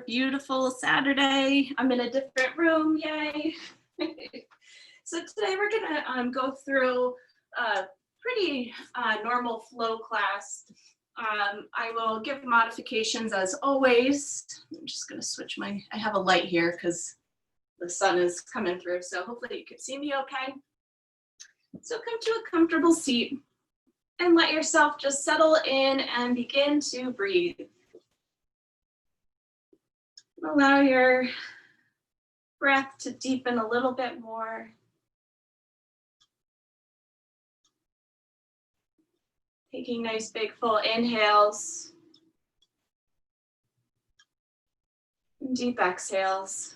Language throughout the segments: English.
Beautiful Saturday. I'm in a different room, yay. So today we're gonna go through a pretty normal flow class. I will give modifications as always. I'm just gonna switch I have a light here because the sun is coming through, so hopefully you can see me okay. So come to a comfortable seat and let yourself just settle in and begin to breathe. Allow your breath to deepen a little bit more. Taking nice big full inhales. And deep exhales.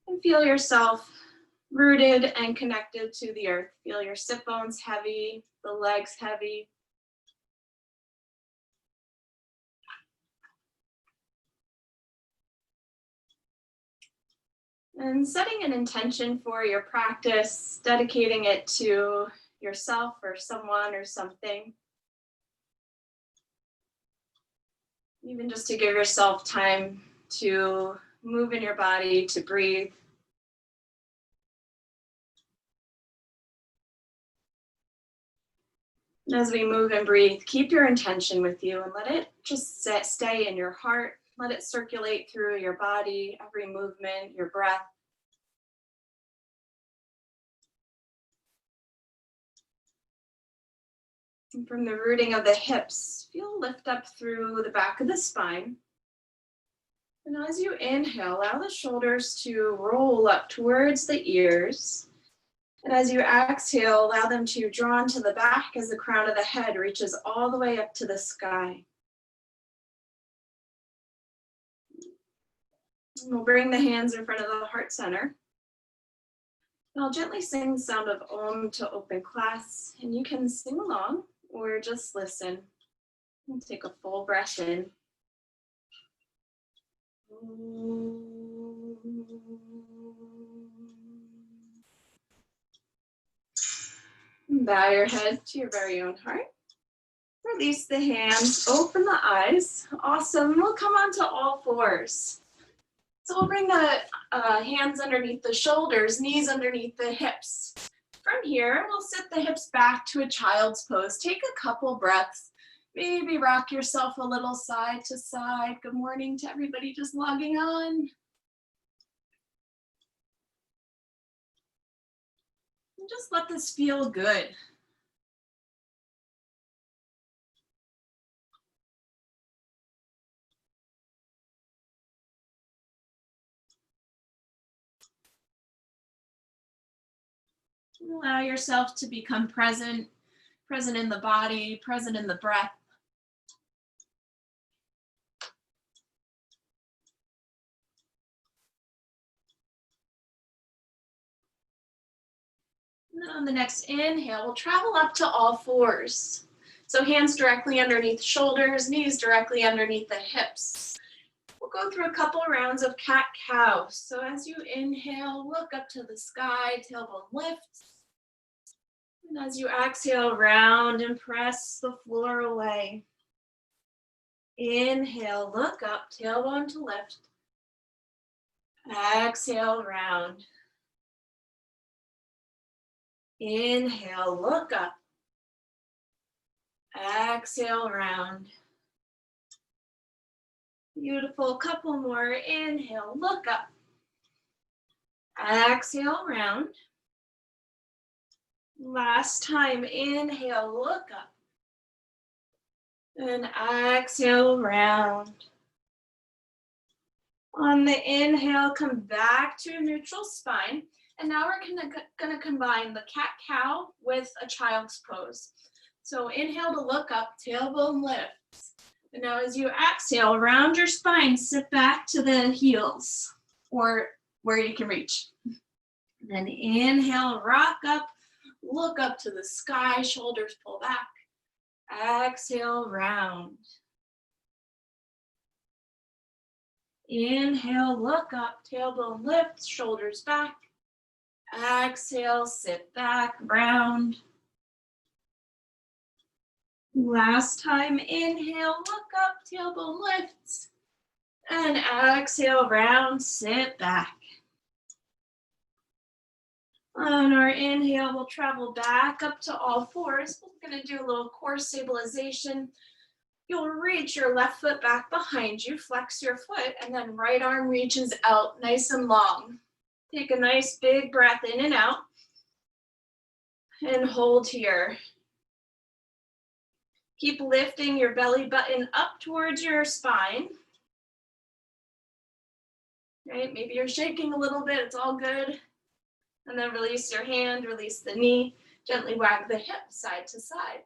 And feel yourself rooted and connected to the earth. Feel your sit bones heavy, the legs heavy. And setting an intention for your practice, dedicating it to yourself or someone or something. Even just to give yourself time to move in your body, to breathe. And as we move and breathe, keep your intention with you and let it just stay in your heart. Let it circulate through your body, every movement, your breath. And from the rooting of the hips, feel lift up through the back of the spine. And as you inhale, allow the shoulders to roll up towards the ears. And as you exhale, allow them to draw into the back as the crown of the head reaches all the way up to the sky. And we'll bring the hands in front of the heart center. And I'll gently sing the sound of Om to open class. And you can sing along or just listen. And take a full breath in. And bow your head to your very own heart. Release the hands, open the eyes. Awesome. We'll come onto all fours. So we'll bring the hands underneath the shoulders, knees underneath the hips. From here, we'll sit the hips back to a child's pose. Take a couple breaths. Maybe rock yourself a little side to side. Good morning to everybody just logging on. And just let this feel good. Allow yourself to become present in the body, present in the breath. And then on the next inhale, we'll travel up to all fours. So hands directly underneath shoulders, knees directly underneath the hips. We'll go through a couple rounds of cat-cow. So as you inhale, look up to the sky, tailbone lifts. And as you exhale, round and press the floor away. Inhale, look up, tailbone to lift. Exhale, round. Inhale, look up. Exhale, round. Beautiful, couple more. Inhale, look up. Exhale, round. Last time, inhale, look up. And exhale, round. On the inhale, come back to a neutral spine. And now we're gonna combine the cat-cow with a child's pose. So inhale to look up, tailbone lifts. And now as you exhale, round your spine, sit back to the heels or where you can reach. And then inhale, rock up, look up to the sky, shoulders pull back. Exhale, round. Inhale, look up, tailbone lifts, shoulders back. Exhale, sit back, round. Last time, inhale, look up, tailbone lifts. And exhale, round, sit back. On our inhale, we'll travel back up to all fours. We're going to do a little core stabilization. You'll reach your left foot back behind you, flex your foot, and then right arm reaches out nice and long. Take a nice big breath in and out. And hold here. Keep lifting your belly button up towards your spine. Right, maybe you're shaking a little bit, it's all good. And then release your hand, release the knee, gently wag the hip side to side.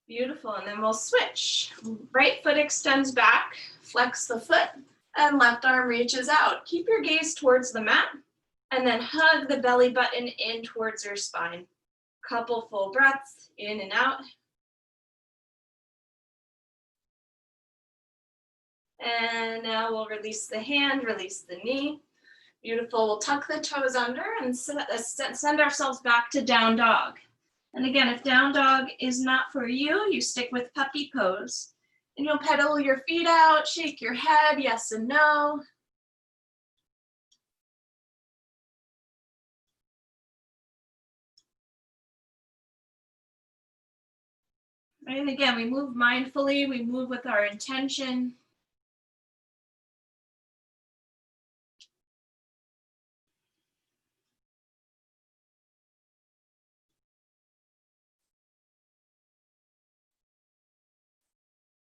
Beautiful, and then we'll switch. Right foot extends back, flex the foot, and left arm reaches out. Keep your gaze towards the mat, and then hug the belly button in towards your spine. Couple full breaths, in and out. And now we'll release the hand, release the knee. Beautiful, we'll tuck the toes under and send ourselves back to down dog. And again, if down dog is not for you, you stick with puppy pose. And you'll pedal your feet out, shake your head, yes and no. And again, we move mindfully, we move with our intention.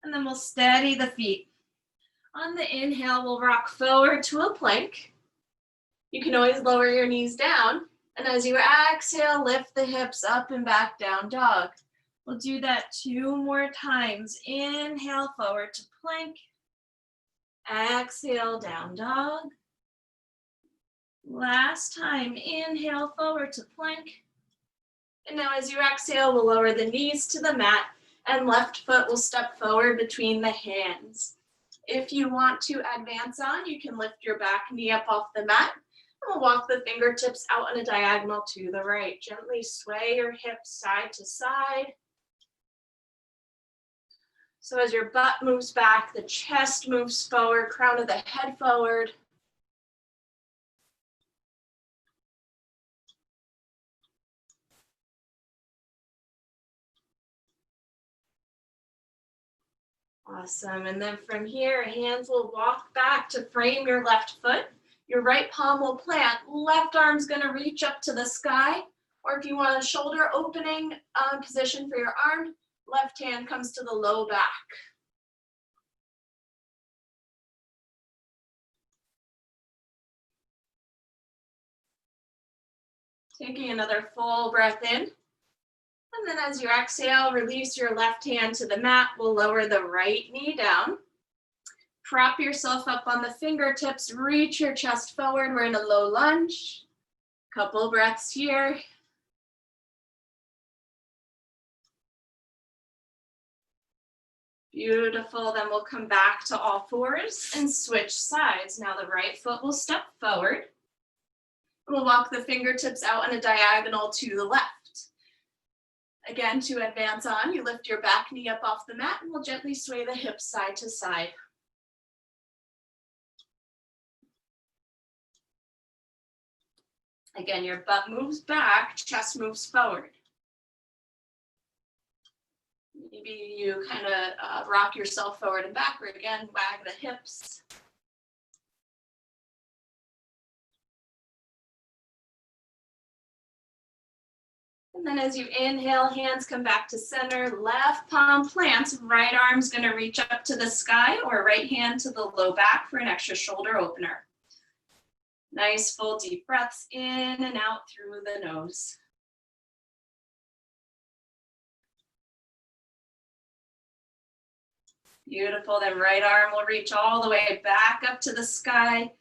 And then we'll steady the feet. On the inhale, we'll rock forward to a plank. You can always lower your knees down. And as you exhale, lift the hips up and back, down dog. We'll do that 2 more times. Inhale, forward to plank. Exhale, down dog. Last time, inhale, forward to plank. And now as you exhale, we'll lower the knees to the mat and left foot will step forward between the hands. If you want to advance on, you can lift your back knee up off the mat. And we'll walk the fingertips out on a diagonal to the right. Gently sway your hips side to side. So as your butt moves back, the chest moves forward, crown of the head forward. Awesome, and then from here, hands will walk back to frame your left foot. Your right palm will plant, left arm's gonna reach up to the sky, or if you want a shoulder opening position for your arm, left hand comes to the low back. Taking another full breath in. And then as you exhale, release your left hand to the mat. We'll lower the right knee down. Prop yourself up on the fingertips. Reach your chest forward. We're in a low lunge. Couple breaths here. Beautiful. Then we'll come back to all fours and switch sides. Now the right foot will step forward. We'll walk the fingertips out on a diagonal to the left. Again, to advance on, you lift your back knee up off the mat and we'll gently sway the hips side to side. Again, your butt moves back, chest moves forward. Maybe you kind of rock yourself forward and backward. Again, wag the hips. And then as you inhale, hands come back to center, left palm plants, right arm's gonna reach up to the sky or right hand to the low back for an extra shoulder opener. Nice full deep breaths in and out through the nose. Beautiful, then right arm will reach all the way back up to the sky.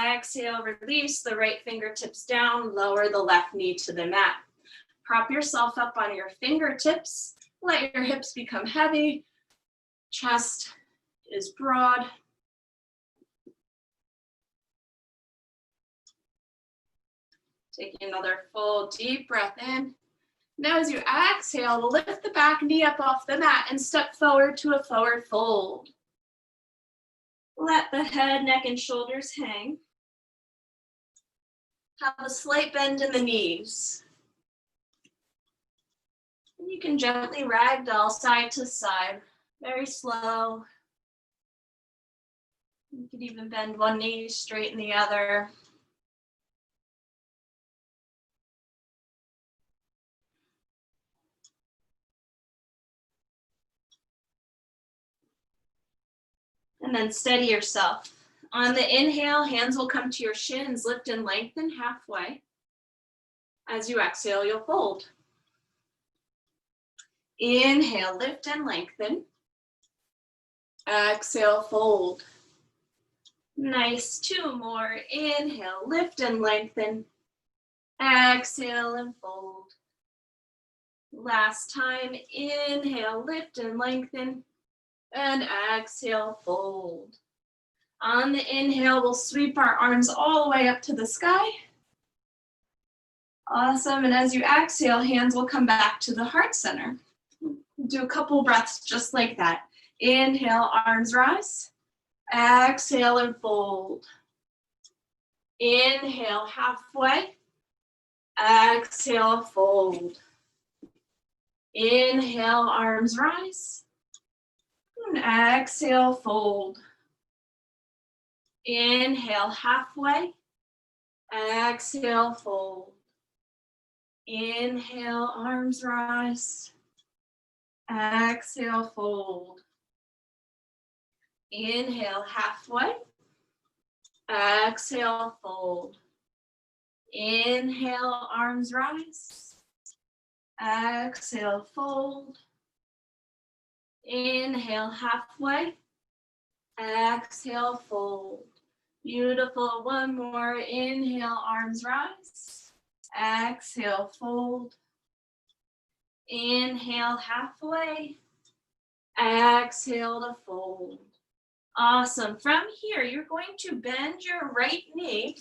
Exhale, release the right fingertips down, lower the left knee to the mat. Prop yourself up on your fingertips. Let your hips become heavy. Chest is broad. Taking another full deep breath in. Now as you exhale, we'll lift the back knee up off the mat and step forward to a forward fold. Let the head, neck, and shoulders hang. Have a slight bend in the knees. And you can gently ragdoll side to side, very slow. You could even bend one knee, straighten the other. And then steady yourself. On the inhale, hands will come to your shins, lift and lengthen halfway. As you exhale, you'll fold. Inhale, lift and lengthen. Exhale, fold. Nice, 2 more. Inhale, lift and lengthen. Exhale and fold. Last time, inhale, lift and lengthen. And exhale, fold. On the inhale, we'll sweep our arms all the way up to the sky. Awesome, and as you exhale, hands will come back to the heart center. Do a couple breaths just like that. Inhale, arms rise. Exhale and fold. Inhale, halfway. Exhale, fold. Inhale, arms rise. And exhale, fold. Inhale, halfway. Exhale, fold. Inhale, arms rise. Exhale, fold. Inhale, halfway. Exhale, fold. Inhale, arms rise. Exhale, fold. Inhale, halfway. Exhale, fold. Beautiful. One more. Inhale, arms rise. Exhale, fold. Inhale, halfway. Exhale to fold. Awesome. From here, you're going to bend your right knee.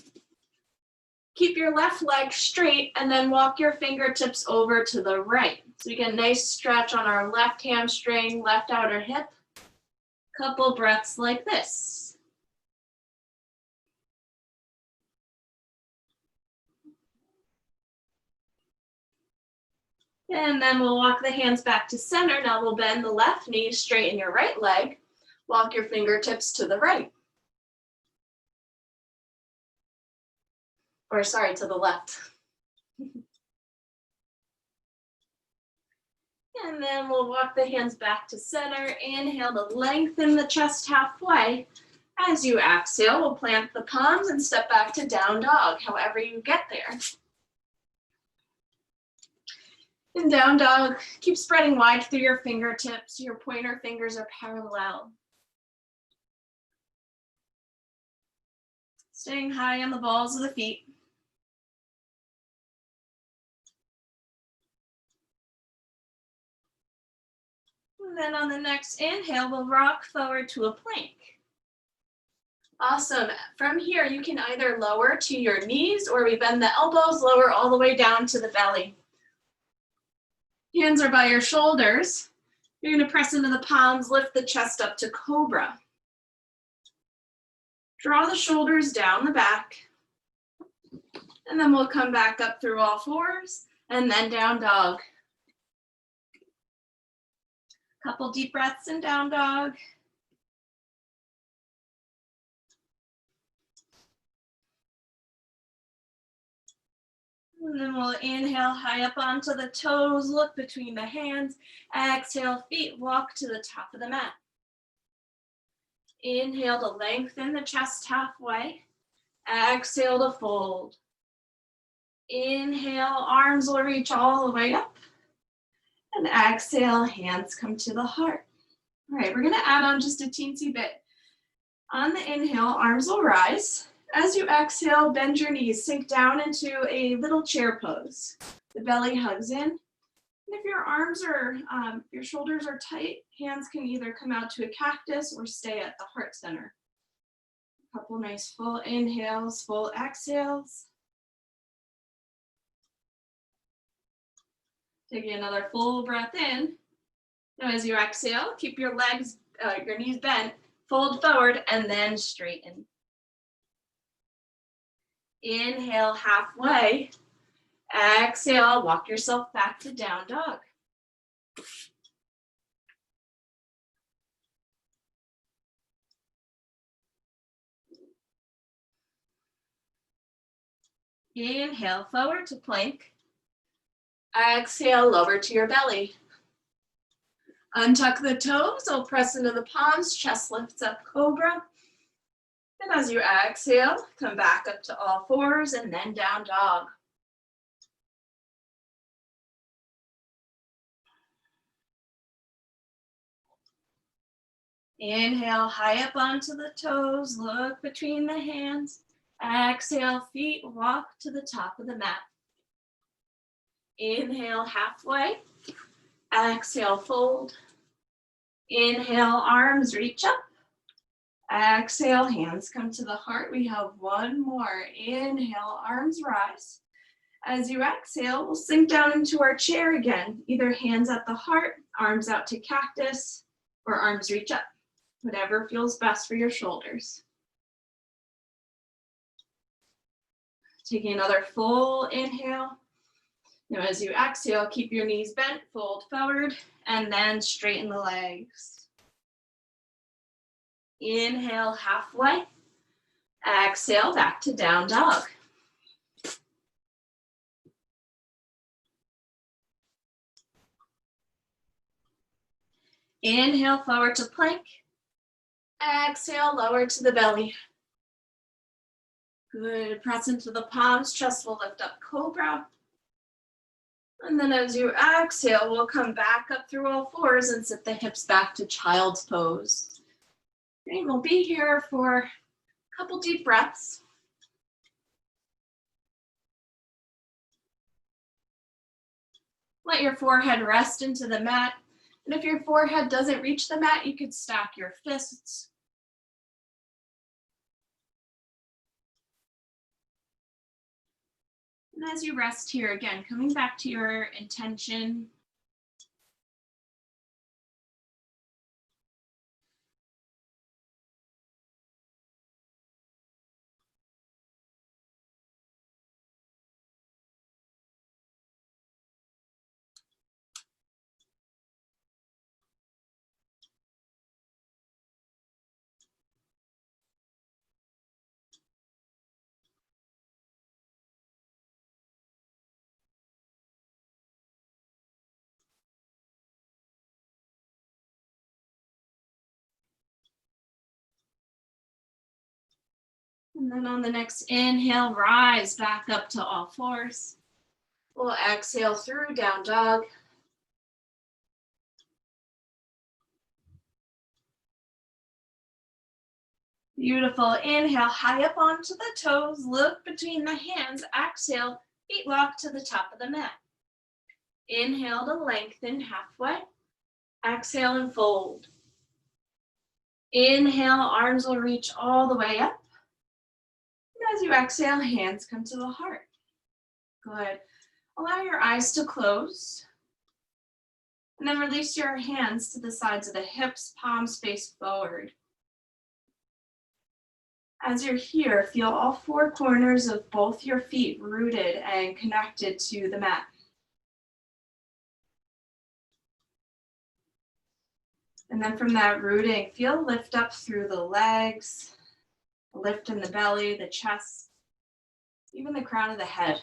Keep your left leg straight and then walk your fingertips over to the right. So we get a nice stretch on our left hamstring, left outer hip. Couple breaths like this. And then we'll walk the hands back to center. Now we'll bend the left knee, straighten your right leg. Walk your fingertips to the right. Or sorry, to the left. And then we'll walk the hands back to center. Inhale to lengthen the chest halfway. As you exhale, we'll plant the palms and step back to down dog, however you get there. In down dog, keep spreading wide through your fingertips. Your pointer fingers are parallel. Staying high on the balls of the feet. And then on the next inhale, we'll rock forward to a plank. Awesome. From here, you can either lower to your knees or we bend the elbows, lower all the way down to the belly. Hands are by your shoulders. You're going to press into the palms, lift the chest up to cobra. Draw the shoulders down the back. And then we'll come back up through all fours and then down dog. Couple deep breaths in down dog. And then we'll inhale high up onto the toes, look between the hands. Exhale, feet walk to the top of the mat. Inhale to lengthen the chest halfway. Exhale to fold. Inhale, arms will reach all the way up. And exhale, hands come to the heart. All right, we're gonna add on just a teensy bit. On the inhale, arms will rise. As you exhale, bend your knees, sink down into a little chair pose. The belly hugs in. And if your arms are, your shoulders are tight, hands can either come out to a cactus or stay at the heart center. A couple nice full inhales, full exhales. Taking another full breath in. Now as you exhale, keep your legs, your knees bent, fold forward, and then straighten. Inhale halfway. Exhale, walk yourself back to down dog. Inhale, forward to plank. Exhale, lower to your belly. Untuck the toes, or press into the palms, chest lifts up, cobra. And as you exhale, come back up to all fours and then down dog. Inhale, high up onto the toes, look between the hands. Exhale, feet walk to the top of the mat. Inhale, halfway. Exhale, fold. Inhale, arms reach up. Exhale, hands come to the heart. We have one more. Inhale, arms rise. As you exhale, we'll sink down into our chair again. Either hands at the heart, arms out to cactus, or arms reach up. Whatever feels best for your shoulders. Taking another full inhale. Now as you exhale, keep your knees bent, fold forward, and then straighten the legs. Inhale halfway. Exhale back to down dog. Inhale forward to plank. Exhale, lower to the belly. Good, press into the palms, chest will lift up, cobra. And then as you exhale, we'll come back up through all fours and sit the hips back to child's pose. Okay, we'll be here for a couple deep breaths. Let your forehead rest into the mat. And if your forehead doesn't reach the mat, you could stack your fists. And as you rest here, again, coming back to your intention. And then on the next inhale, rise back up to all fours. We'll exhale through down dog. Beautiful. Inhale, high up onto the toes, look between the hands. Exhale, feet walk to the top of the mat. Inhale to lengthen halfway. Exhale and fold. Inhale, arms will reach all the way up. And as you exhale, hands come to the heart. Good. Allow your eyes to close. And then release your hands to the sides of the hips, palms face forward. As you're here, feel all four corners of both your feet rooted and connected to the mat. And then from that rooting, feel lift up through the legs, lift in the belly, the chest, even the crown of the head.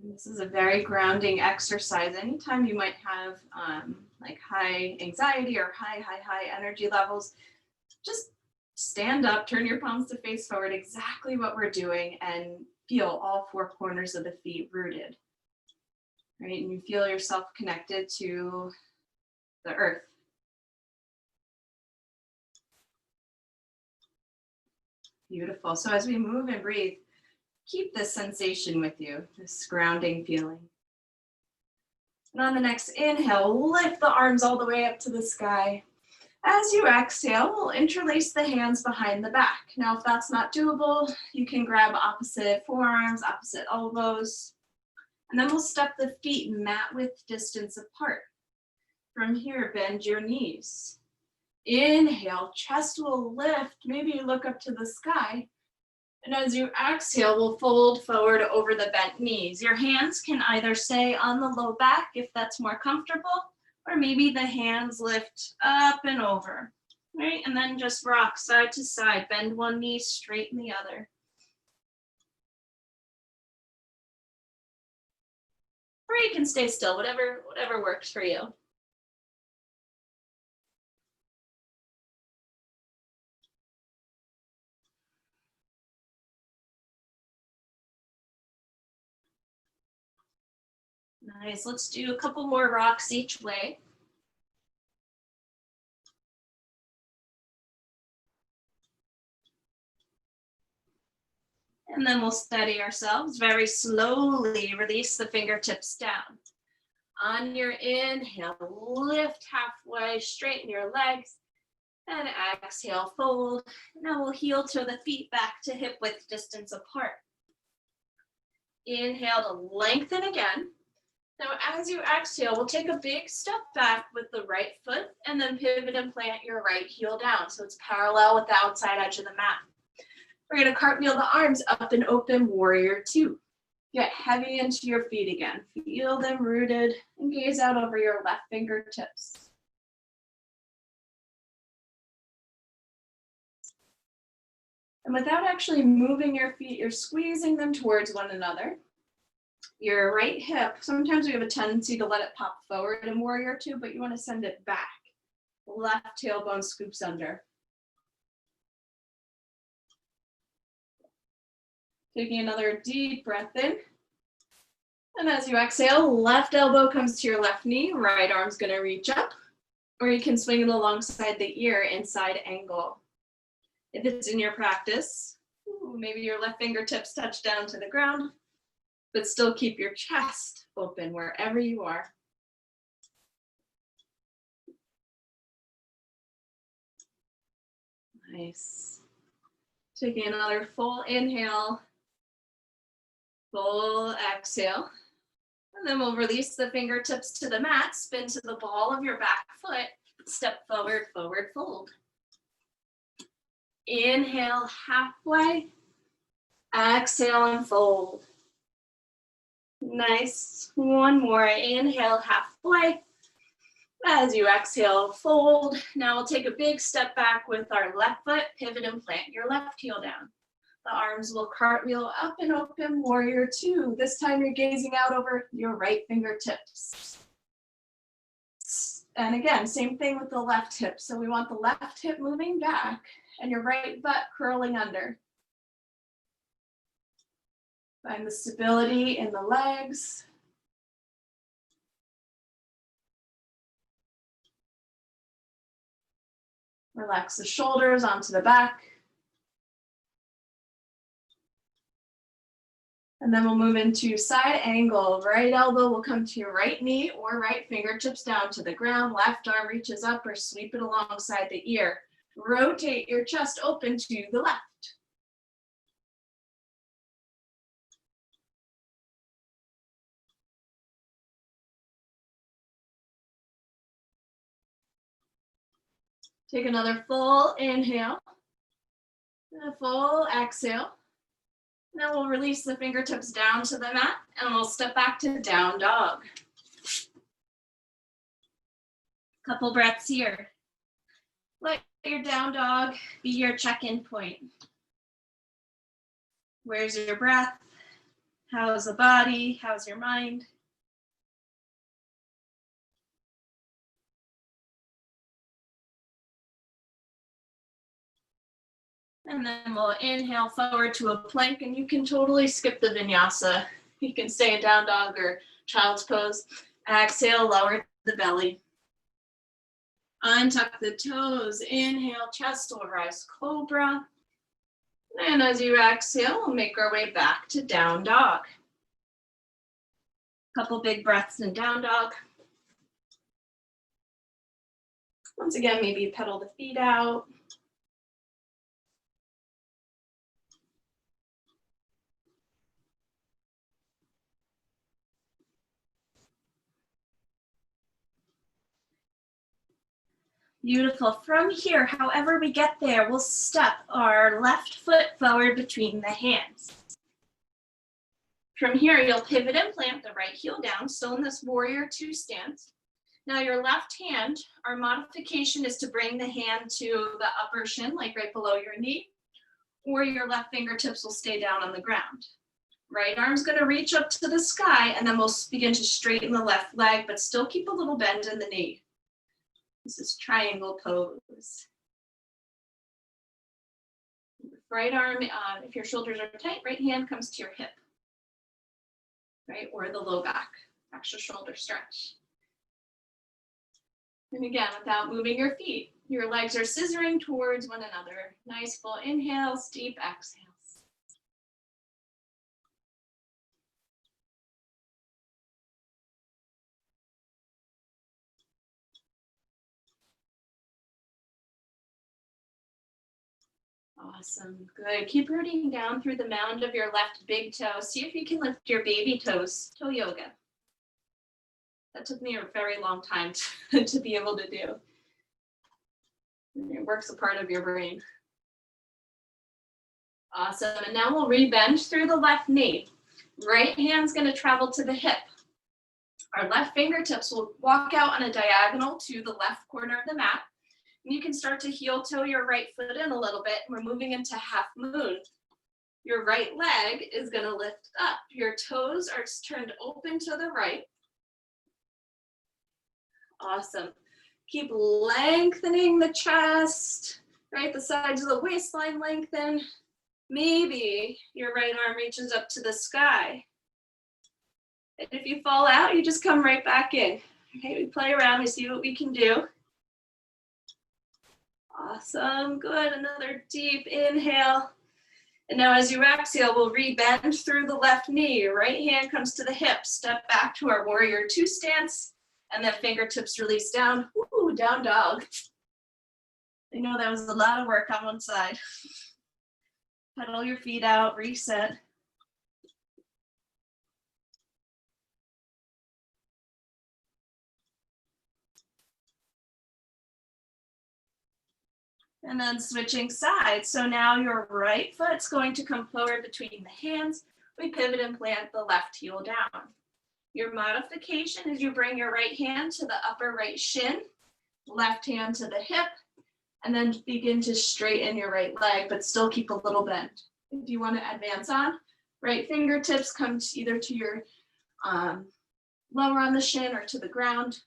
This is a very grounding exercise. Anytime you might have like high anxiety or high energy levels, just stand up, turn your palms to face forward, exactly what we're doing, and feel all four corners of the feet rooted. Right? And you feel yourself connected to the earth. Beautiful. So as we move and breathe, keep this sensation with you, this grounding feeling. And on the next inhale, lift the arms all the way up to the sky. As you exhale, we'll interlace the hands behind the back. Now, if that's not doable, you can grab opposite forearms, opposite elbows, and then we'll step the feet mat width distance apart. From here, bend your knees. Inhale, chest will lift. Maybe you look up to the sky. And as you exhale, we'll fold forward over the bent knees. Your hands can either stay on the low back if that's more comfortable, or maybe the hands lift up and over, right? And then just rock side to side, bend one knee, straighten the other. Or you can stay still, whatever works for you. Nice, let's do a couple more rocks each way. And then we'll steady ourselves. Very slowly release the fingertips down. On your inhale, lift halfway, straighten your legs, and exhale, fold. Now we'll heel to the feet back to hip width distance apart. Inhale to lengthen again. Now as you exhale, we'll take a big step back with the right foot and then pivot and plant your right heel down so it's parallel with the outside edge of the mat. We're gonna cartwheel the arms up and open, warrior two. Get heavy into your feet again. Feel them rooted and gaze out over your left fingertips. And without actually moving your feet, you're squeezing them towards one another. Your right hip, sometimes we have a tendency to let it pop forward in warrior two, but you want to send it back. Left tailbone scoops under. Taking another deep breath in. And as you exhale, left elbow comes to your left knee, right arm's gonna reach up, or you can swing it alongside the ear, inside angle. If it's in your practice, maybe your left fingertips touch down to the ground, but still keep your chest open wherever you are. Nice. Taking another full inhale, full exhale. And then we'll release the fingertips to the mat, spin to the ball of your back foot, step forward, forward fold. Inhale halfway, exhale and fold. Nice, one more, inhale halfway. As you exhale, fold. Now we'll take a big step back with our left foot, pivot and plant your left heel down. The arms will cartwheel up and open, warrior two. This time you're gazing out over your right fingertips. And again, same thing with the left hip. So we want the left hip moving back and your right butt curling under. Find the stability in the legs. Relax the shoulders onto the back. And then we'll move into side angle. Right elbow will come to your right knee or right fingertips down to the ground. Left arm reaches up or sweep it alongside the ear. Rotate your chest open to the left. Take another full inhale and a full exhale. Now we'll release the fingertips down to the mat and we'll step back to down dog. Couple breaths here. Let your down dog be your check-in point. Where's your breath? How's the body? How's your mind? And then we'll inhale forward to a plank, and you can totally skip the vinyasa. You can stay in down dog or child's pose. Exhale, lower the belly. Untuck the toes. Inhale, chest will rise, cobra. And as you exhale, we'll make our way back to down dog. Couple big breaths in down dog. Once again, maybe pedal the feet out. Beautiful. From here, however we get there, we'll step our left foot forward between the hands. From here, you'll pivot and plant the right heel down, still in this warrior two stance. Now your left hand, our modification is to bring the hand to the upper shin, like right below your knee, or your left fingertips will stay down on the ground. Right arm's gonna reach up to the sky, and then we'll begin to straighten the left leg, but still keep a little bend in the knee. This is triangle pose. Right arm, if your shoulders are tight, right hand comes to your hip, right, or the low back, extra shoulder stretch. And again, without moving your feet, your legs are scissoring towards one another. Nice full inhales, deep exhales. Awesome, good. Keep rooting down through the mound of your left big toe. See if you can lift your baby toes, toe yoga. That took me a very long time to be able to do. It works a part of your brain. Awesome, and now we'll re-bend through the left knee. Right hand's gonna travel to the hip. Our left fingertips will walk out on a diagonal to the left corner of the mat. And you can start to heel toe your right foot in a little bit. We're moving into half moon. Your right leg is gonna lift up. Your toes are turned open to the right. Awesome. Keep lengthening the chest, right? The sides of the waistline lengthen. Maybe your right arm reaches up to the sky. And if you fall out, you just come right back in. Okay, we play around, we see what we can do. Awesome, good. Another deep inhale. And now as you exhale, we'll re-bend through the left knee. Your right hand comes to the hip. Step back to our warrior two stance. And then fingertips release down. Ooh, down dog. I know that was a lot of work on one side. Pedal your feet out, reset. And then switching sides. So now your right foot's going to come forward between the hands. We pivot and plant the left heel down. Your modification is you bring your right hand to the upper right shin, left hand to the hip, and then begin to straighten your right leg, but still keep a little bend. If you want to advance on, right fingertips come either to your lower on the shin or to the ground.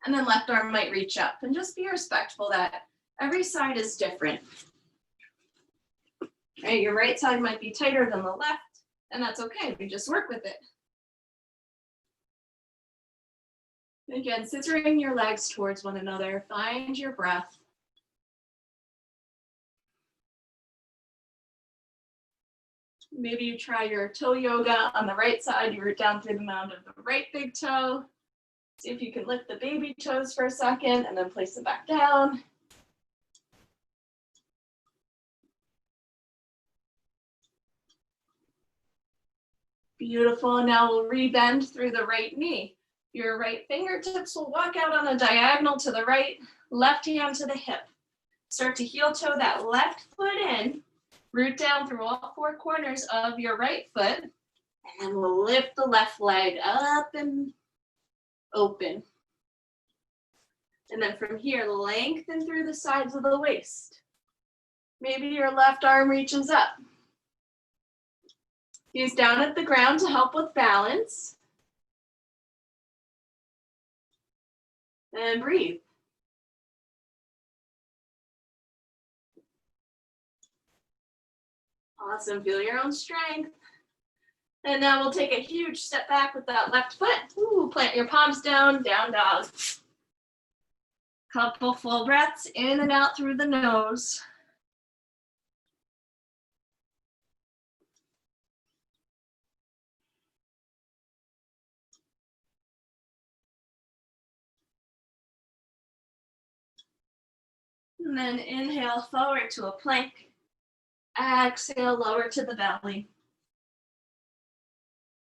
And then left arm might reach up, and just be respectful that every side is different. Right, your right side might be tighter than the left, and that's okay. We just work with it. Again, scissoring your legs towards one another. Find your breath. Maybe you try your toe yoga on the right side. You root down through the mound of the right big toe. See if you can lift the baby toes for a second and then place them back down. Beautiful. Now we'll re-bend through the right knee. Your right fingertips will walk out on a diagonal to the right, left hand to the hip. Start to heel toe that left foot in, root down through all four corners of your right foot, and then we'll lift the left leg up and open. And then from here, lengthen through the sides of the waist. Maybe your left arm reaches up. Use down at the ground to help with balance. And breathe. Awesome, feel your own strength. And now we'll take a huge step back with that left foot. Ooh, plant your palms down, down dog. Couple full breaths in and out through the nose. And then inhale forward to a plank. Exhale, lower to the belly.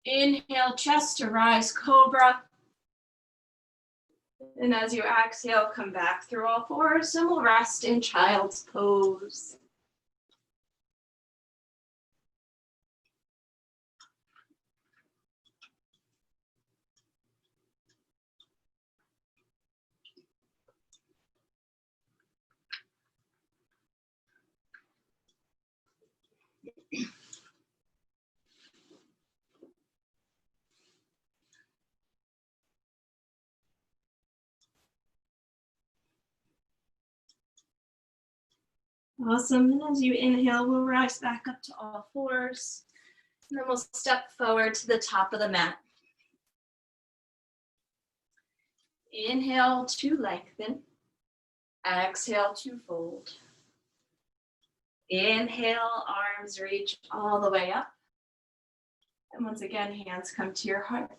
Inhale, chest to rise, cobra. And as you exhale, come back through all fours and we'll rest in child's pose. Awesome. And as you inhale, we'll rise back up to all fours. And then we'll step forward to the top of the mat. Inhale to lengthen. Exhale to fold. Inhale, arms reach all the way up. And once again, hands come to your heart.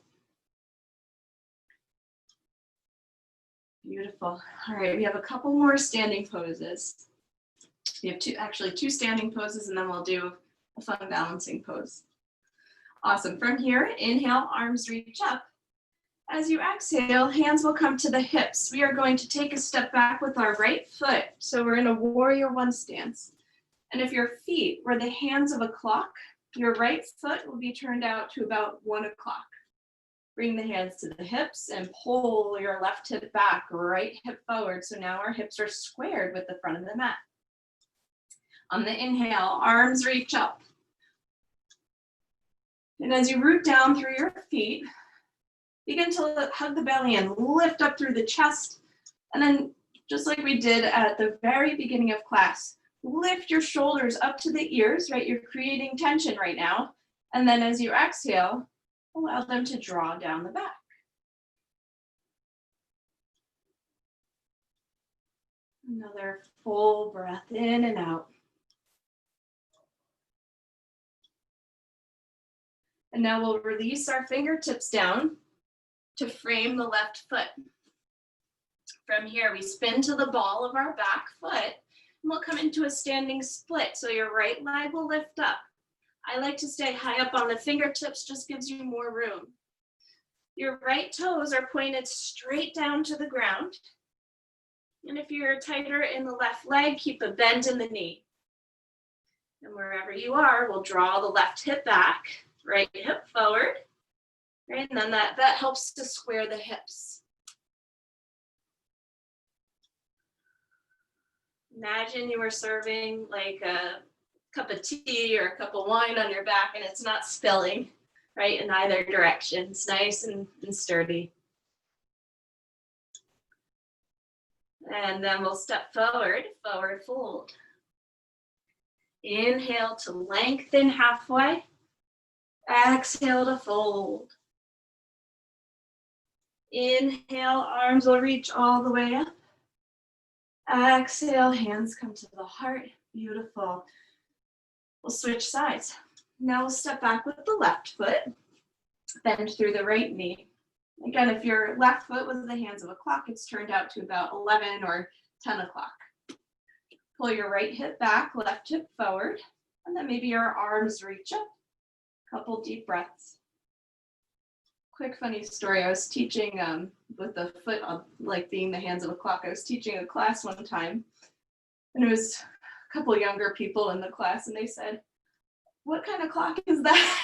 Beautiful. All right, we have a couple more standing poses. We have two standing poses, and then we'll do a fun balancing pose. Awesome. From here, inhale, arms reach up. As you exhale, hands will come to the hips. We are going to take a step back with our right foot. So we're in a warrior one stance. And if your feet were the hands of a clock, your right foot will be turned out to about 1 o'clock. Bring the hands to the hips and pull your left hip back, right hip forward. So now our hips are squared with the front of the mat. On the inhale, arms reach up. And as you root down through your feet, begin to hug the belly and lift up through the chest. And then, just like we did at the very beginning of class, lift your shoulders up to the ears, right? You're creating tension right now. And then as you exhale, allow them to draw down the back. Another full breath in and out. And now we'll release our fingertips down to frame the left foot. From here, we spin to the ball of our back foot, and we'll come into a standing split. So your right leg will lift up. I like to stay high up on the fingertips, just gives you more room. Your right toes are pointed straight down to the ground. And if you're tighter in the left leg, keep a bend in the knee. And wherever you are, we'll draw the left hip back, right hip forward. Right? And then that helps to square the hips. Imagine you were serving like a cup of tea or a cup of wine on your back and it's not spilling, right, in either direction. It's nice and sturdy. And then we'll step forward, forward fold. Inhale to lengthen halfway. Exhale to fold. Inhale, arms will reach all the way up. Exhale, hands come to the heart. Beautiful. We'll switch sides. Now we'll step back with the left foot. Bend through the right knee. Again, if your left foot was the hands of a clock, it's turned out to about 11 or 10 o'clock. Pull your right hip back, left hip forward, and then maybe your arms reach up. Couple deep breaths. Quick funny story, I was teaching with the foot like being the hands of a clock. I was teaching a class one time, and it was a couple younger people in the class, and they said, "What kind of clock is that?"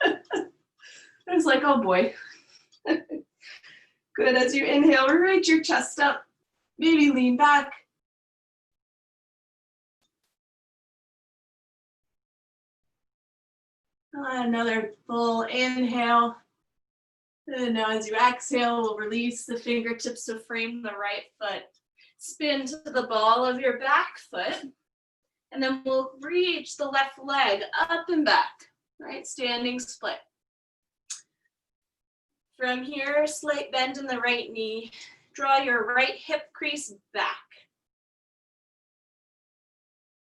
I was like, oh boy. Good, as you inhale, right your chest up, maybe lean back. Another full inhale. And now as you exhale, we'll release the fingertips to frame the right foot. Spin to the ball of your back foot. And then we'll reach the left leg up and back, right? Standing split. From here, slight bend in the right knee. Draw your right hip crease back.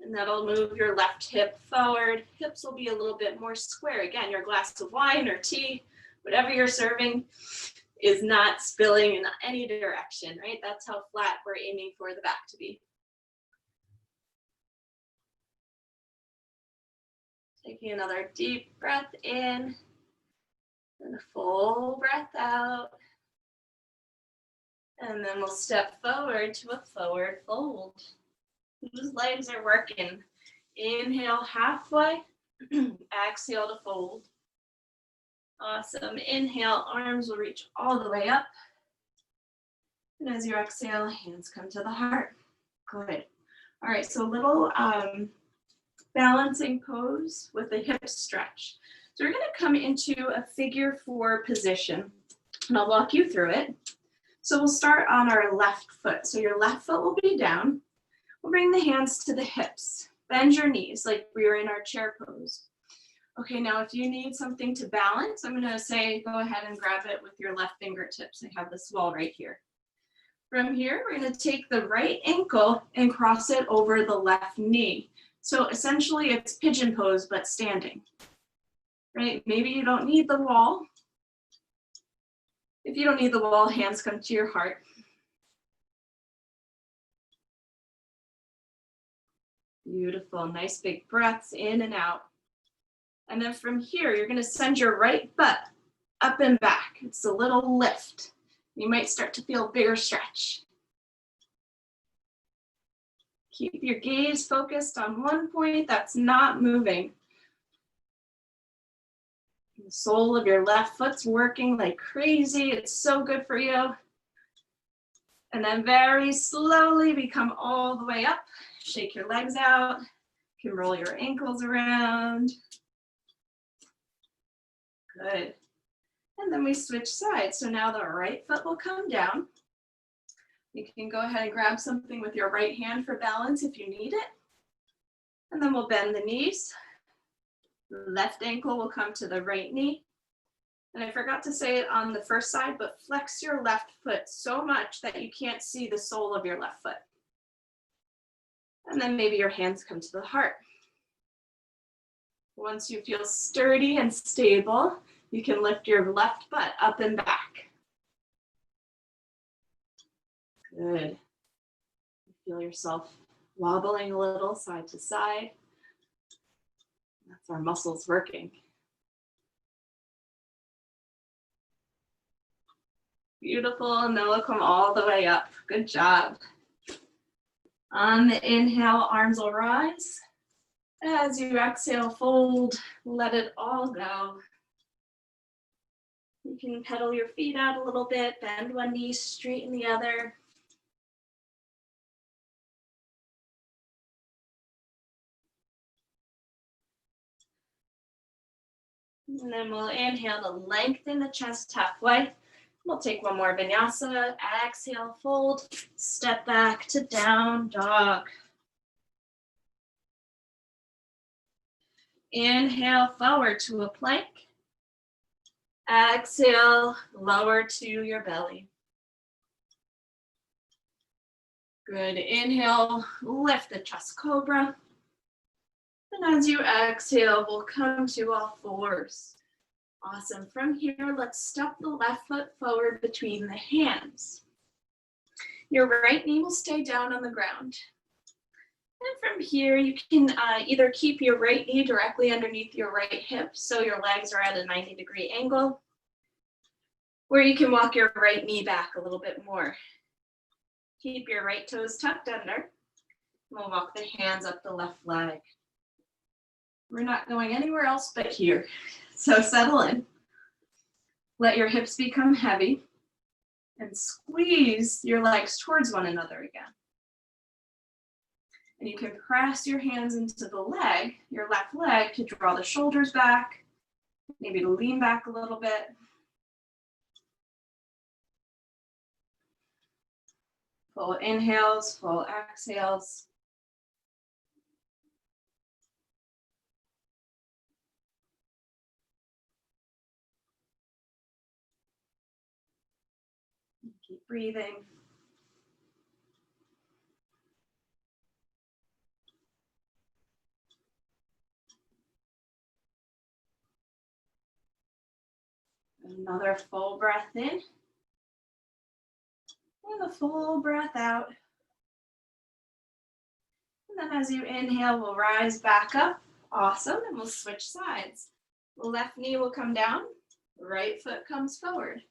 And that'll move your left hip forward. Hips will be a little bit more square. Again, your glass of wine or tea, whatever you're serving, is not spilling in any direction, right? That's how flat we're aiming for the back to be. Taking another deep breath in and a full breath out. And then we'll step forward to a forward fold. Whose legs are working? Inhale halfway, exhale to fold. Awesome. Inhale, arms will reach all the way up. And as you exhale, hands come to the heart. Good. All right, so a little balancing pose with a hip stretch. So we're gonna come into a figure 4 position, and I'll walk you through it. So we'll start on our left foot. So your left foot will be down. We'll bring the hands to the hips. Bend your knees like we were in our chair pose. Okay, now if you need something to balance, I'm gonna say go ahead and grab it with your left fingertips. I have this wall right here. From here, we're gonna take the right ankle and cross it over the left knee. So essentially it's pigeon pose, but standing, right? Maybe you don't need the wall. If you don't need the wall, hands come to your heart. Beautiful, nice big breaths in and out. And then from here, you're gonna send your right butt up and back. It's a little lift. You might start to feel a bigger stretch. Keep your gaze focused on one point that's not moving. The sole of your left foot's working like crazy. It's so good for you. And then very slowly we come all the way up. Shake your legs out. You can roll your ankles around. Good. And then we switch sides. So now the right foot will come down. You can go ahead and grab something with your right hand for balance if you need it. And then we'll bend the knees. Left ankle will come to the right knee. And I forgot to say it on the first side, but flex your left foot so much that you can't see the sole of your left foot. And then maybe your hands come to the heart. Once you feel sturdy and stable, you can lift your left butt up and back. Good. Feel yourself wobbling a little side to side. That's our muscles working. Beautiful, and then we'll come all the way up. Good job. On the inhale, arms will rise. As you exhale, fold, let it all go. You can pedal your feet out a little bit, bend one knee, straighten the other. And then we'll inhale to lengthen the chest halfway. We'll take one more vinyasa. Exhale, fold, step back to down dog. Inhale, forward to a plank. Exhale, lower to your belly. Good. Inhale, lift the chest cobra. And as you exhale, we'll come to all fours. Awesome. From here, let's step the left foot forward between the hands. Your right knee will stay down on the ground. And from here, you can either keep your right knee directly underneath your right hip, so your legs are at a 90-degree angle, or you can walk your right knee back a little bit more. Keep your right toes tucked under. We'll walk the hands up the left leg. We're not going anywhere else but here. So settle in. Let your hips become heavy and squeeze your legs towards one another again. And you can press your hands into the leg, your left leg, to draw the shoulders back, maybe to lean back a little bit. Full inhales, full exhales. Keep breathing. Another full breath in. And a full breath out. And then as you inhale, we'll rise back up Awesome, and we'll switch sides. The left knee will come down, the right foot comes forward.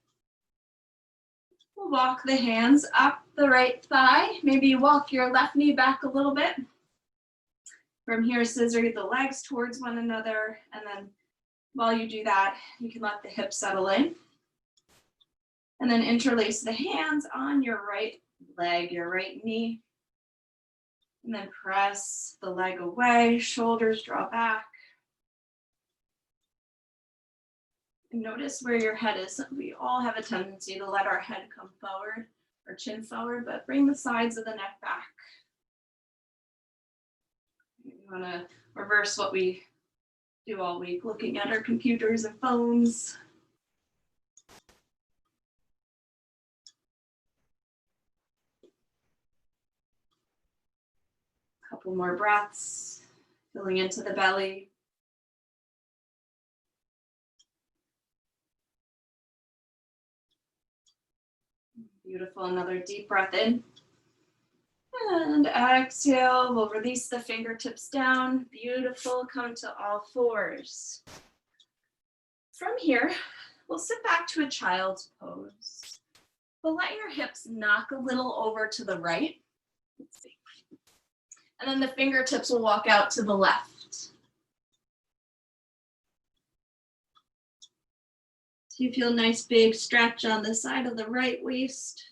We'll walk the hands up the right thigh. Maybe you walk your left knee back a little bit. From here, scissor the legs towards one another, and then while you do that, you can let the hips settle in. And then interlace the hands on your right leg, your right knee. And then press the leg away, shoulders draw back. And notice where your head is. We all have a tendency to let our head come forward or chin forward, but bring the sides of the neck back. You want to reverse what we do all week, looking at our computers and phones. Couple more breaths, filling into the belly. Beautiful, another deep breath in. And exhale, we'll release the fingertips down. Beautiful, come to all fours. From here, we'll sit back to a child's pose. But let your hips knock a little over to the right. Let's see. And then the fingertips will walk out to the left. So you feel a nice big stretch on the side of the right waist.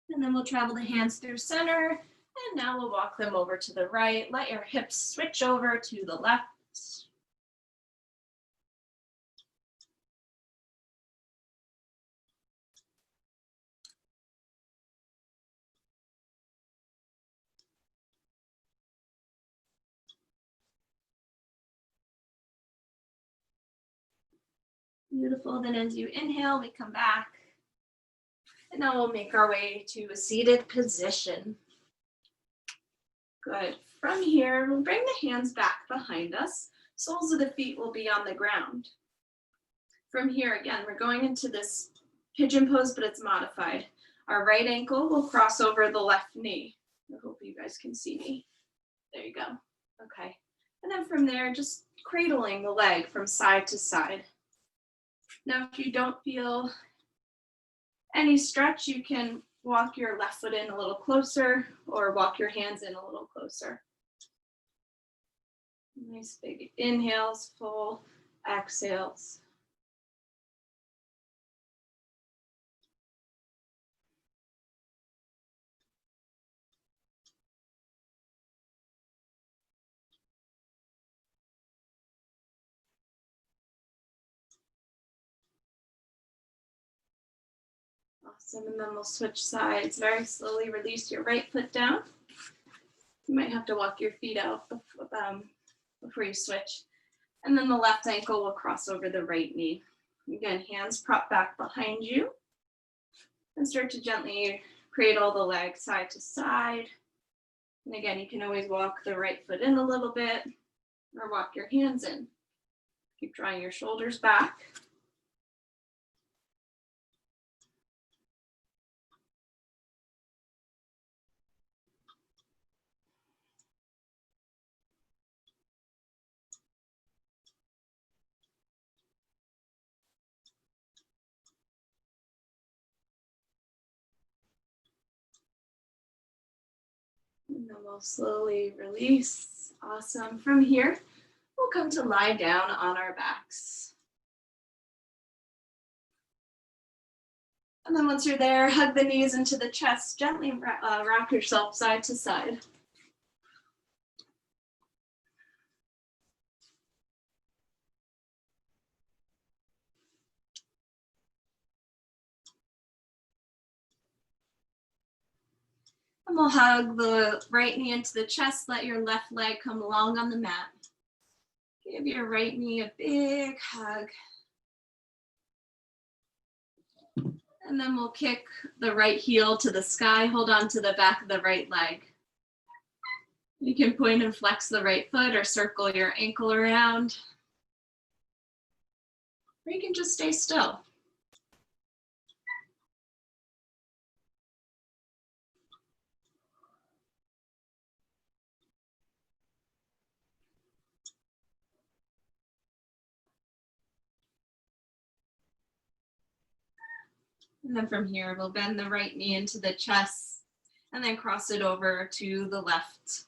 And then we'll travel the hands through center. And now we'll walk them over to the right. Let your hips switch over to the left. Beautiful, then as you inhale, we come back. And now we'll make our way to a seated position. Good. From here, we'll bring the hands back behind us. Soles of the feet will be on the ground. From here, again, we're going into this pigeon pose, but it's modified. Our right ankle will cross over the left knee. I hope you guys can see me. There you go. Okay. And then from there, just cradling the leg from side to side. Now, if you don't feel any stretch, you can walk your left foot in a little closer or walk your hands in a little closer. Nice big inhales, full exhales. Awesome, and then we'll switch sides. Very slowly release your right foot down. You might have to walk your feet out before you switch. And then the left ankle will cross over the right knee. Again, hands prop back behind you. And start to gently cradle the leg side to side. And again, you can always walk the right foot in a little bit or walk your hands in. Keep drawing your shoulders back. And then we'll slowly release. Awesome. From here, we'll come to lie down on our backs. And then once you're there, hug the knees into the chest. Gently rock yourself side to side. And we'll hug the right knee into the chest. Let your left leg come along on the mat. Give your right knee a big hug. And then we'll kick the right heel to the sky. Hold on to the back of the right leg. You can point and flex the right foot or circle your ankle around. or you can just stay still. And then from here, we'll bend the right knee into the chest and then cross it over to the left.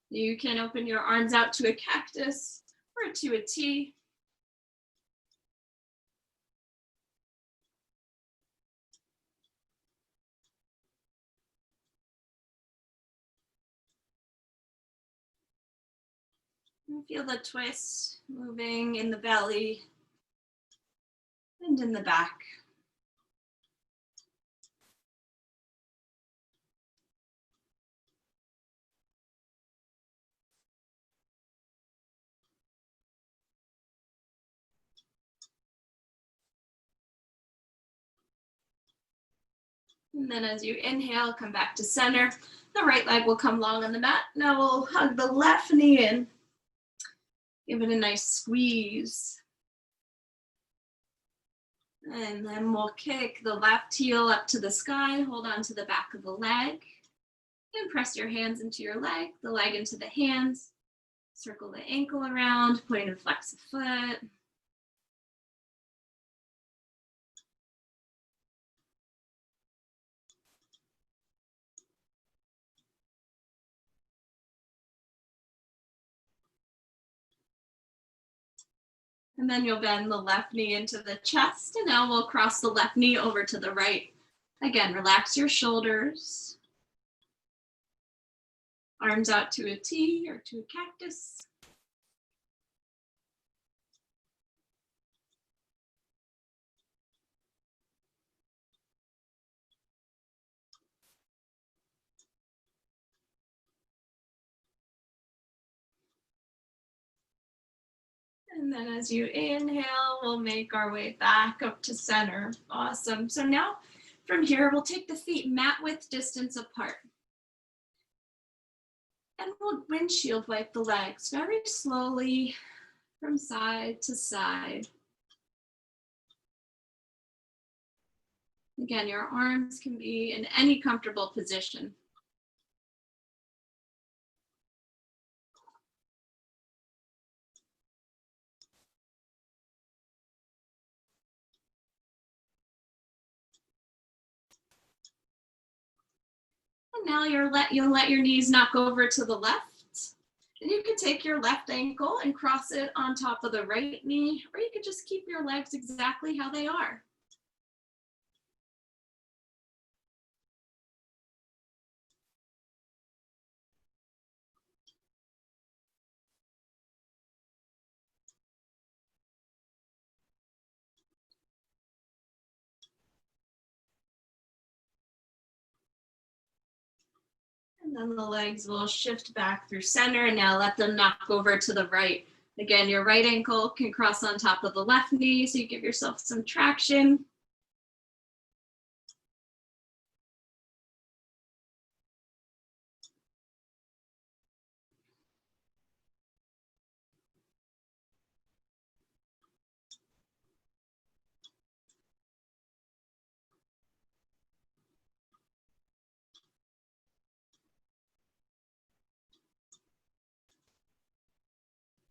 You can open your arms out to a cactus or to a T. And feel the twist moving in the belly and in the back. And then as you inhale, come back to center. The right leg will come long on the mat. Now we'll hug the left knee in. Give it a nice squeeze. And then we'll kick the left heel up to the sky. Hold on to the back of the leg. And press your hands into your leg, the leg into the hands. Circle the ankle around, point and flex the foot. And then you'll bend the left knee into the chest, and now we'll cross the left knee over to the right. Again, relax your shoulders. Arms out to a T or to a cactus. And then as you inhale, we'll make our way back up to center. Awesome. So now from here, we'll take the feet mat width distance apart. And we'll windshield wipe the legs very slowly from side to side. Again, your arms can be in any comfortable position. And now you'll let your knees knock over to the left. And you can take your left ankle and cross it on top of the right knee, or you could just keep your legs exactly how they are. And then the legs will shift back through center, and now let them knock over to the right. Again, your right ankle can cross on top of the left knee, so you give yourself some traction.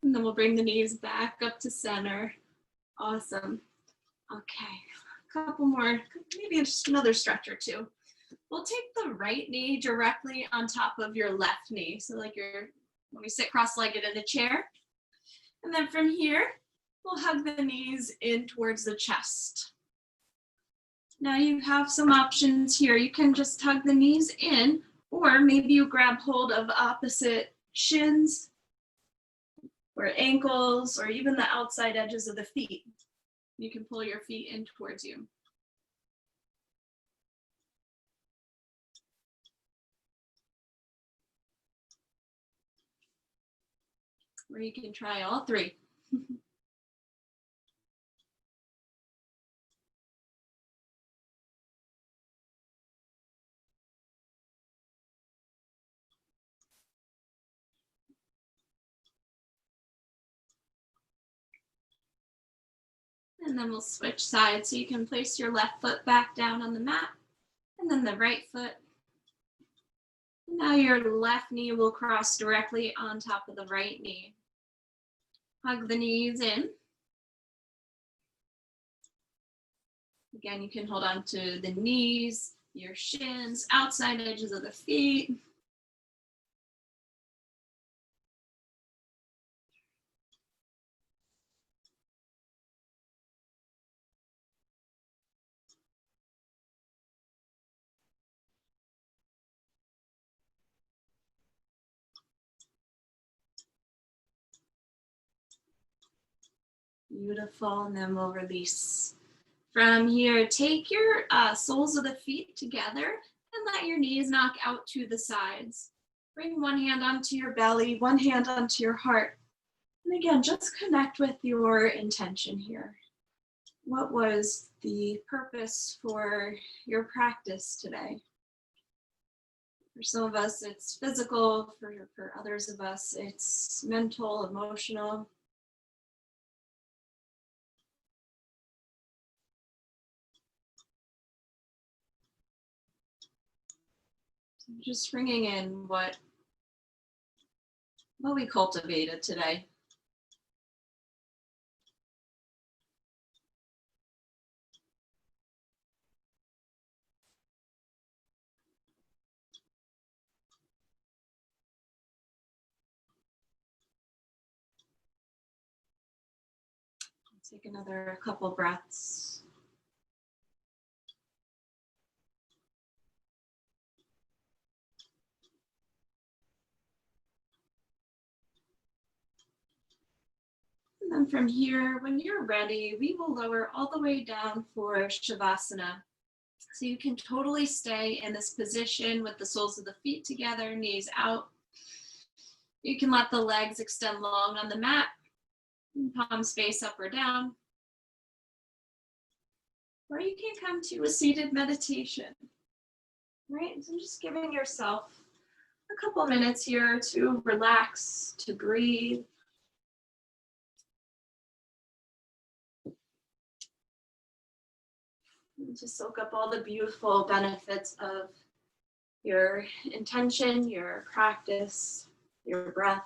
And then we'll bring the knees back up to center. Awesome. Okay, a couple more, maybe just another stretch or two. We'll take the right knee directly on top of your left knee. So like when we sit cross-legged in a chair. And then from here, we'll hug the knees in towards the chest. Now you have some options here. You can just hug the knees in, or maybe you grab hold of opposite shins or ankles, or even the outside edges of the feet. You can pull your feet in towards you. Or you can try all three. And then we'll switch sides. So you can place your left foot back down on the mat and then the right foot. Now your left knee will cross directly on top of the right knee. Hug the knees in. Again, you can hold on to the knees, your shins, outside edges of the feet. Beautiful, and then we'll release. From here, take your soles of the feet together and let your knees knock out to the sides. Bring one hand onto your belly, one hand onto your heart. And again, just connect with your intention here. What was the purpose for your practice today? For some of us, it's physical. For others of us, it's mental, emotional. So just bringing in what we cultivated today. Take another couple breaths. And then from here, when you're ready, we will lower all the way down for Shavasana. So you can totally stay in this position with the soles of the feet together, knees out. You can let the legs extend long on the mat, palms face up or down. Or you can come to a seated meditation, right? So just giving yourself a couple minutes here to relax, to breathe. And to soak up all the beautiful benefits of your intention, your practice, your breath.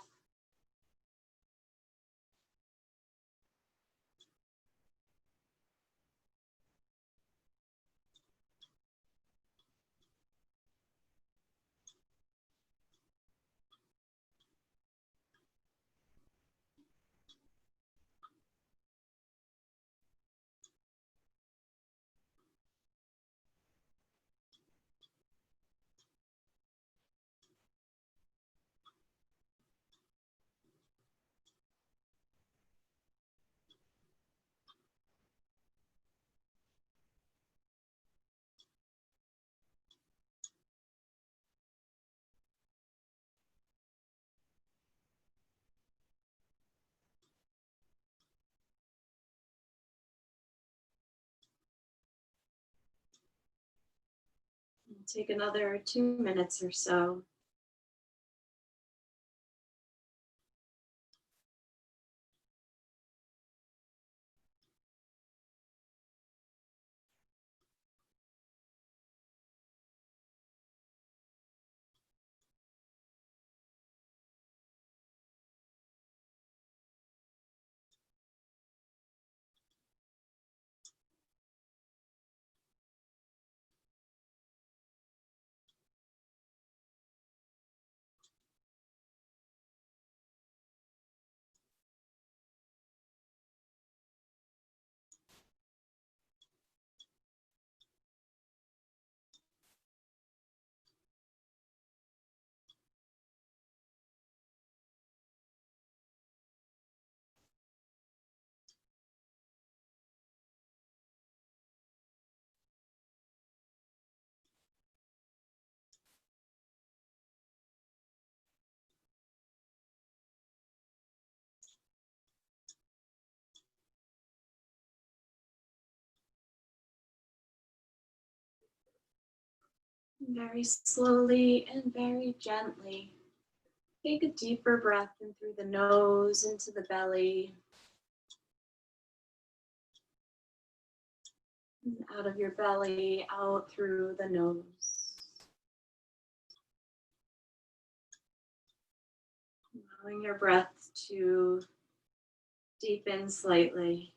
And take another 2 minutes or so. Very slowly and very gently, take a deeper breath in through the nose into the belly. And out of your belly, out through the nose. Allowing your breath to deepen slightly.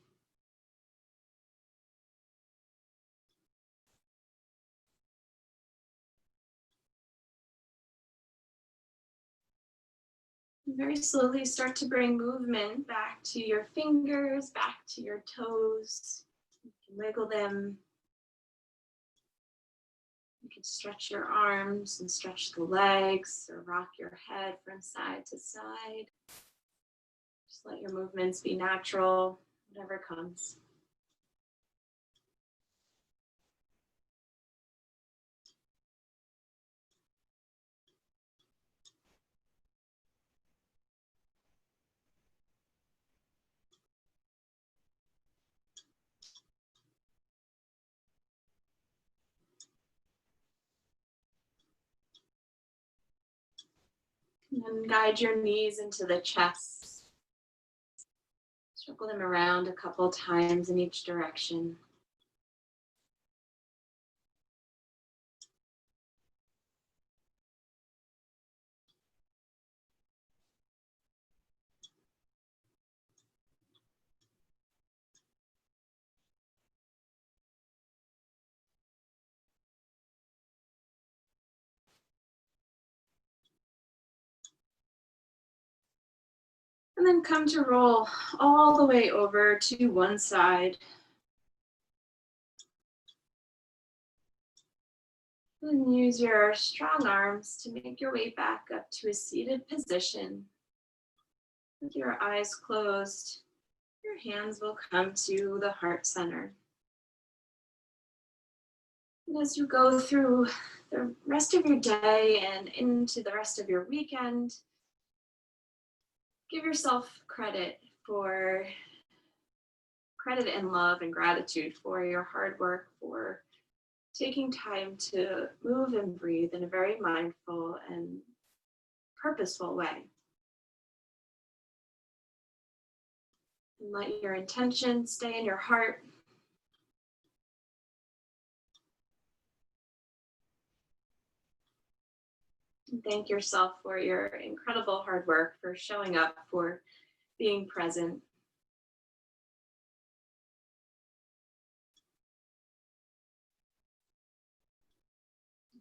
Very slowly start to bring movement back to your fingers, back to your toes. You can wiggle them. You can stretch your arms and stretch the legs or rock your head from side to side. Just let your movements be natural, whatever comes. And then guide your knees into the chest. Circle them around a couple times in each direction. And then come to roll all the way over to one side. And use your strong arms to make your way back up to a seated position. With your eyes closed, your hands will come to the heart center. And as you go through the rest of your day and into the rest of your weekend, give yourself credit and love and gratitude for your hard work, for taking time to move and breathe in a very mindful and purposeful way. And let your intention stay in your heart. And thank yourself for your incredible hard work, for showing up, for being present.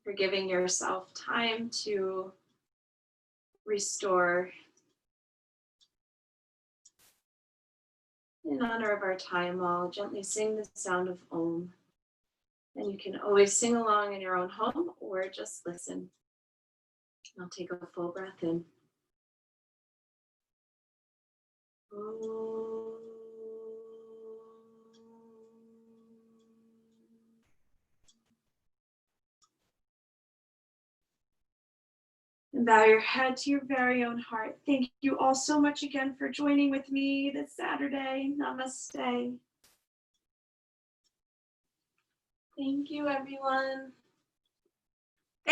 For giving yourself time to restore. In honor of our time, I'll gently sing the sound of Om. And you can always sing along in your own home or just listen. I'll take a full breath in. Om. And bow your head to your very own heart. Thank you all so much again for joining with me this Saturday. Namaste. Thank you, everyone.